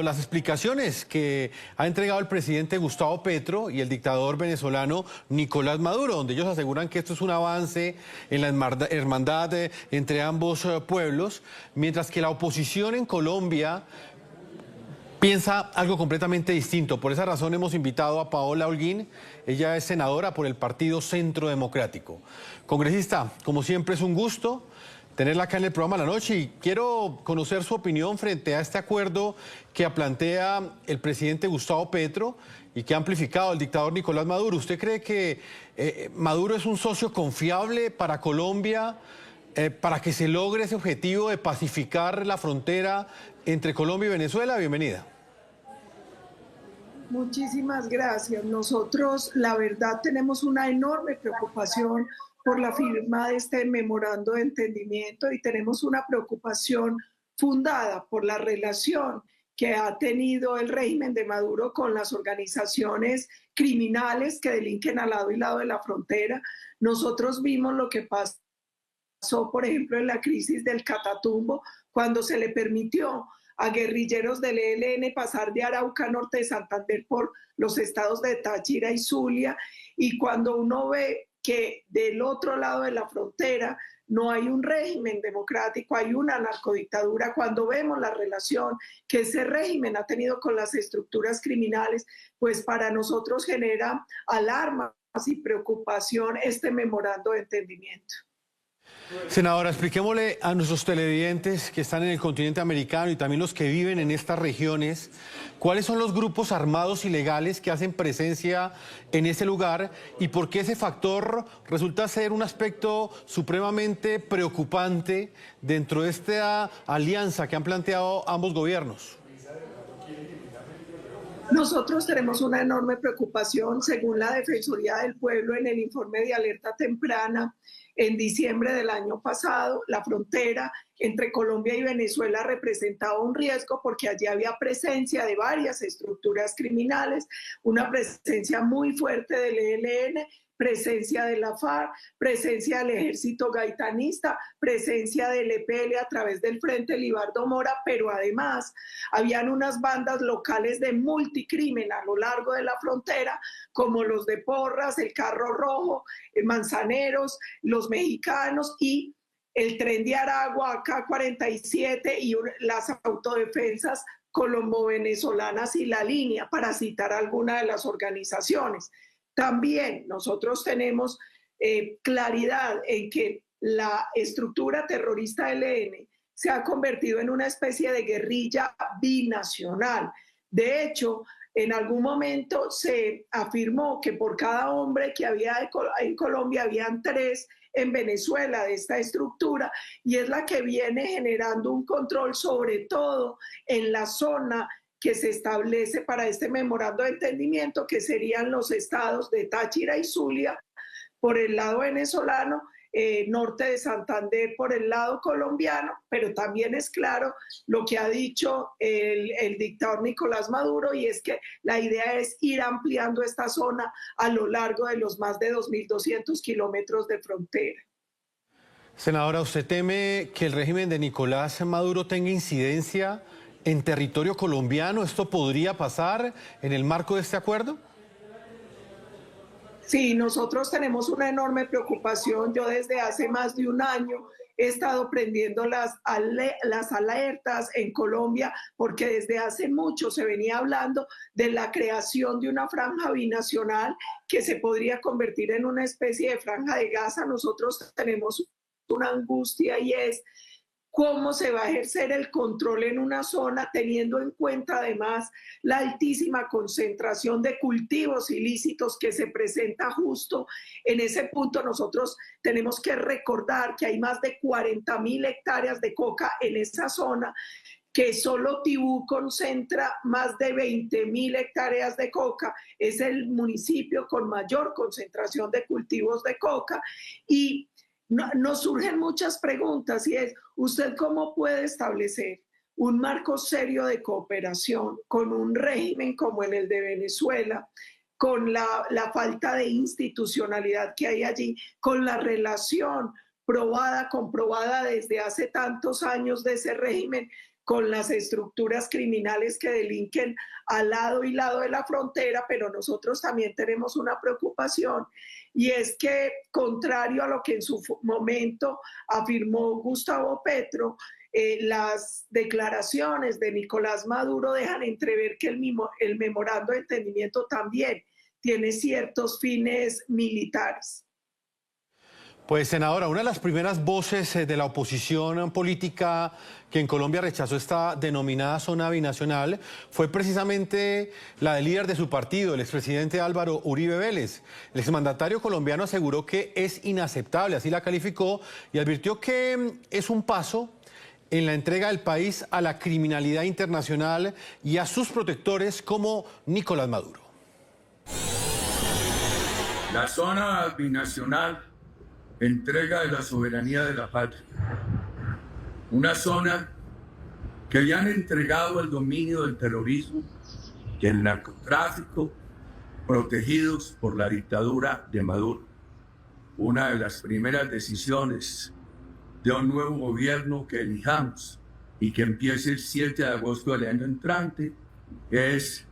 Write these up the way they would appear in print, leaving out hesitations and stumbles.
Las explicaciones que ha entregado el presidente Gustavo Petro y el dictador venezolano Nicolás Maduro, donde ellos aseguran que esto es un avance en la hermandad entre ambos pueblos, mientras que la oposición en Colombia piensa algo completamente distinto. Por esa razón hemos invitado a Paola Holguín. Ella es senadora por el Partido Centro Democrático. Congresista, como siempre es un gusto tenerla acá en el programa La Noche y quiero conocer su opinión frente a este acuerdo que plantea el presidente Gustavo Petro y que ha amplificado el dictador Nicolás Maduro. ¿Usted cree que Maduro es un socio confiable para Colombia para que se logre ese objetivo de pacificar la frontera entre Colombia y Venezuela? Bienvenida. Muchísimas gracias. Nosotros, la verdad, tenemos una enorme preocupación por la firma de este memorando de entendimiento y tenemos una preocupación fundada por la relación que ha tenido el régimen de Maduro con las organizaciones criminales que delinquen al lado y lado de la frontera. Nosotros vimos lo que pasó, por ejemplo, en la crisis del Catatumbo, cuando se le permitió a guerrilleros del ELN pasar de Arauca, norte de Santander, por los estados de Táchira y Zulia, y cuando uno ve que del otro lado de la frontera no hay un régimen democrático, hay una narcodictadura, cuando vemos la relación que ese régimen ha tenido con las estructuras criminales, pues para nosotros genera alarma y preocupación este memorando de entendimiento. Senadora, expliquémosle a nuestros televidentes que están en el continente americano y también los que viven en estas regiones, cuáles son los grupos armados ilegales que hacen presencia en ese lugar y por qué ese factor resulta ser un aspecto supremamente preocupante dentro de esta alianza que han planteado ambos gobiernos. Nosotros tenemos una enorme preocupación, según la Defensoría del Pueblo en el informe de alerta temprana. En diciembre del año pasado, la frontera entre Colombia y Venezuela representaba un riesgo porque allí había presencia de varias estructuras criminales, una presencia muy fuerte del ELN, presencia de la FARC, presencia del ejército gaitanista, presencia del EPL a través del Frente Libardo Mora, pero además habían unas bandas locales de multicrimen a lo largo de la frontera, como los de Porras, el Carro Rojo, Manzaneros, los mexicanos y el Tren de Aragua, AK-47 y las autodefensas colombo-venezolanas y la Línea, para citar alguna de las organizaciones. También nosotros tenemos claridad en que la estructura terrorista del ELN se ha convertido en una especie de guerrilla binacional. De hecho, en algún momento se afirmó que por cada hombre que había en Colombia habían 3 en Venezuela de esta estructura, y es la que viene generando un control sobre todo en la zona que se establece para este memorando de entendimiento, que serían los estados de Táchira y Zulia por el lado venezolano, norte de Santander por el lado colombiano, pero también es claro lo que ha dicho el dictador Nicolás Maduro, y es que la idea es ir ampliando esta zona a lo largo de los más de 2.200 kilómetros de frontera. Senadora, ¿usted teme que el régimen de Nicolás Maduro tenga incidencia en territorio colombiano? ¿Esto podría pasar en el marco de este acuerdo? Sí, nosotros tenemos una enorme preocupación. Yo desde hace más de un año he estado prendiendo las alertas en Colombia, porque desde hace mucho se venía hablando de la creación de una franja binacional que se podría convertir en una especie de franja de Gaza. Nosotros tenemos una angustia, y es cómo se va a ejercer el control en una zona, teniendo en cuenta además la altísima concentración de cultivos ilícitos que se presenta justo en ese punto. Nosotros tenemos que recordar que hay más de 40.000 hectáreas de coca en esa zona, que solo Tibú concentra más de 20.000 hectáreas de coca, es el municipio con mayor concentración de cultivos de coca, y nos surgen muchas preguntas, y es, ¿usted cómo puede establecer un marco serio de cooperación con un régimen como el de Venezuela, con la falta de institucionalidad que hay allí, con la relación comprobada desde hace tantos años de ese régimen con las estructuras criminales que delinquen al lado y lado de la frontera, pero nosotros también tenemos una preocupación, y es que, contrario a lo que en su momento afirmó Gustavo Petro, las declaraciones de Nicolás Maduro dejan entrever que el memorando de entendimiento también tiene ciertos fines militares. Pues, senadora, una de las primeras voces de la oposición política que en Colombia rechazó esta denominada zona binacional fue precisamente la del líder de su partido, el expresidente Álvaro Uribe Vélez. El exmandatario colombiano aseguró que es inaceptable, así la calificó, y advirtió que es un paso en la entrega del país a la criminalidad internacional y a sus protectores como Nicolás Maduro. La zona binacional, entrega de la soberanía de la patria. Una zona que le han entregado el dominio del terrorismo y el narcotráfico, protegidos por la dictadura de Maduro. Una de las primeras decisiones de un nuevo gobierno que elijamos y que empiece el 7 de agosto del año entrante es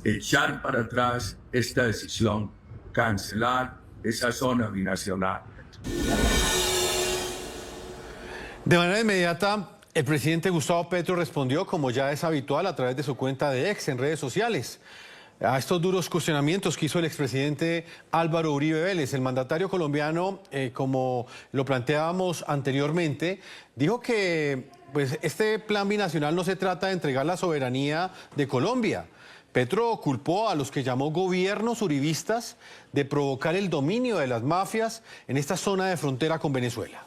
echar para atrás esta decisión, cancelar esa zona binacional. De manera inmediata, el presidente Gustavo Petro respondió, como ya es habitual, a través de su cuenta de X en redes sociales, a estos duros cuestionamientos que hizo el expresidente Álvaro Uribe Vélez. El mandatario colombiano, como lo planteábamos anteriormente, dijo que pues, este plan binacional no se trata de entregar la soberanía de Colombia. Petro culpó a los que llamó gobiernos uribistas de provocar el dominio de las mafias en esta zona de frontera con Venezuela.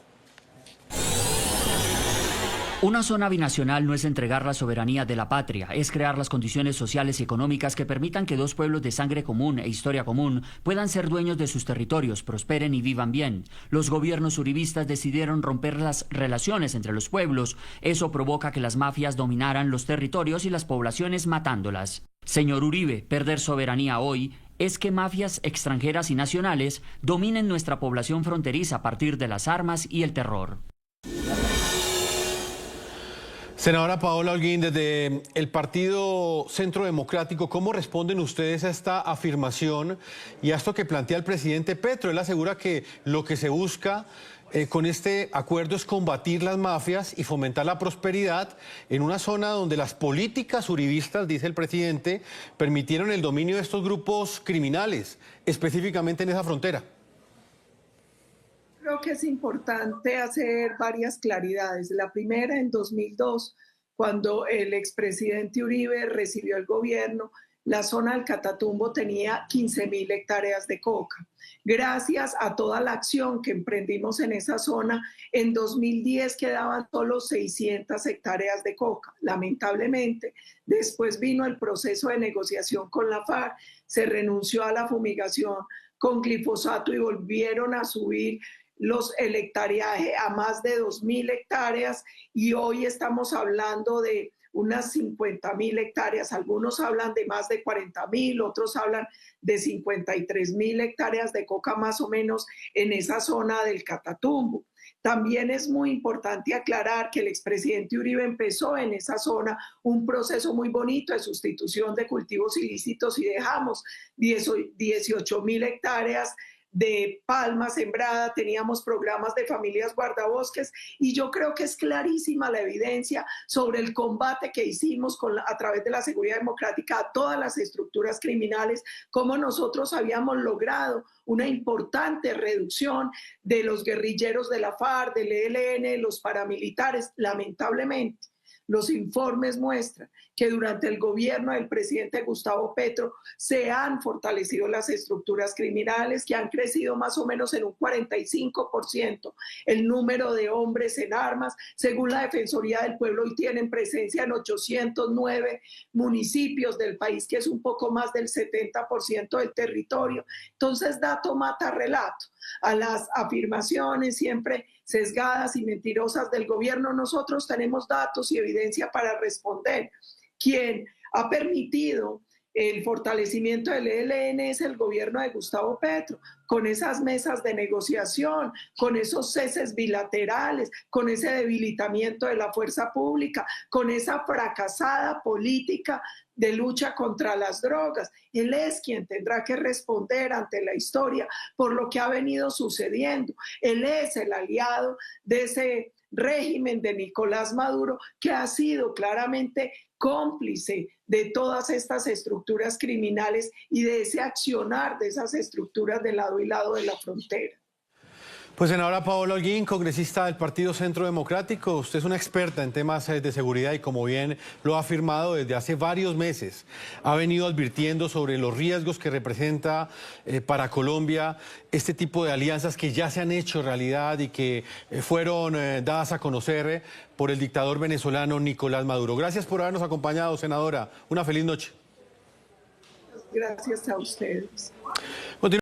Una zona binacional no es entregar la soberanía de la patria, es crear las condiciones sociales y económicas que permitan que dos pueblos de sangre común e historia común puedan ser dueños de sus territorios, prosperen y vivan bien. Los gobiernos uribistas decidieron romper las relaciones entre los pueblos. Eso provoca que las mafias dominaran los territorios y las poblaciones matándolas. Señor Uribe, perder soberanía hoy es que mafias extranjeras y nacionales dominen nuestra población fronteriza a partir de las armas y el terror. Senadora Paola Holguín, desde el Partido Centro Democrático, ¿cómo responden ustedes a esta afirmación y a esto que plantea el presidente Petro? Él asegura que lo que se busca con este acuerdo es combatir las mafias y fomentar la prosperidad en una zona donde las políticas uribistas, dice el presidente, permitieron el dominio de estos grupos criminales, específicamente en esa frontera. Creo que es importante hacer varias claridades. La primera, en 2002, cuando el expresidente Uribe recibió el gobierno, la zona del Catatumbo tenía 15.000 hectáreas de coca. Gracias a toda la acción que emprendimos en esa zona, en 2010 quedaban solo 600 hectáreas de coca. Lamentablemente, después vino el proceso de negociación con la FARC, se renunció a la fumigación con glifosato y volvieron a subir el hectareaje a más de 2.000 hectáreas y hoy estamos hablando de unas 50.000 hectáreas. Algunos hablan de más de 40.000, otros hablan de 53.000 hectáreas de coca más o menos en esa zona del Catatumbo. También es muy importante aclarar que el expresidente Uribe empezó en esa zona un proceso muy bonito de sustitución de cultivos ilícitos y dejamos 18.000 hectáreas de palma sembrada, teníamos programas de familias guardabosques y yo creo que es clarísima la evidencia sobre el combate que hicimos a través de la seguridad democrática a todas las estructuras criminales, cómo nosotros habíamos logrado una importante reducción de los guerrilleros de la FARC, del ELN, los paramilitares. Lamentablemente, los informes muestran que durante el gobierno del presidente Gustavo Petro se han fortalecido las estructuras criminales, que han crecido más o menos en un 45% el número de hombres en armas. Según la Defensoría del Pueblo, hoy tienen presencia en 809 municipios del país, que es un poco más del 70% del territorio. Entonces, dato mata relato. A las afirmaciones siempre sesgadas y mentirosas del gobierno, nosotros tenemos datos y evidencia para responder. Quien ha permitido el fortalecimiento del ELN es el gobierno de Gustavo Petro. con esas mesas de negociación, con esos ceses bilaterales, con ese debilitamiento de la fuerza pública, con esa fracasada política de lucha contra las drogas. Él es quien tendrá que responder ante la historia por lo que ha venido sucediendo. Él es el aliado de ese régimen de Nicolás Maduro, que ha sido claramente cómplice de todas estas estructuras criminales y de ese accionar de esas estructuras de lado y lado de la frontera. Pues senadora Paola Holguín, congresista del Partido Centro Democrático, usted es una experta en temas de seguridad y como bien lo ha afirmado desde hace varios meses, ha venido advirtiendo sobre los riesgos que representa para Colombia este tipo de alianzas que ya se han hecho realidad y que fueron dadas a conocer por el dictador venezolano Nicolás Maduro. Gracias por habernos acompañado, senadora. Una feliz noche. Gracias a ustedes.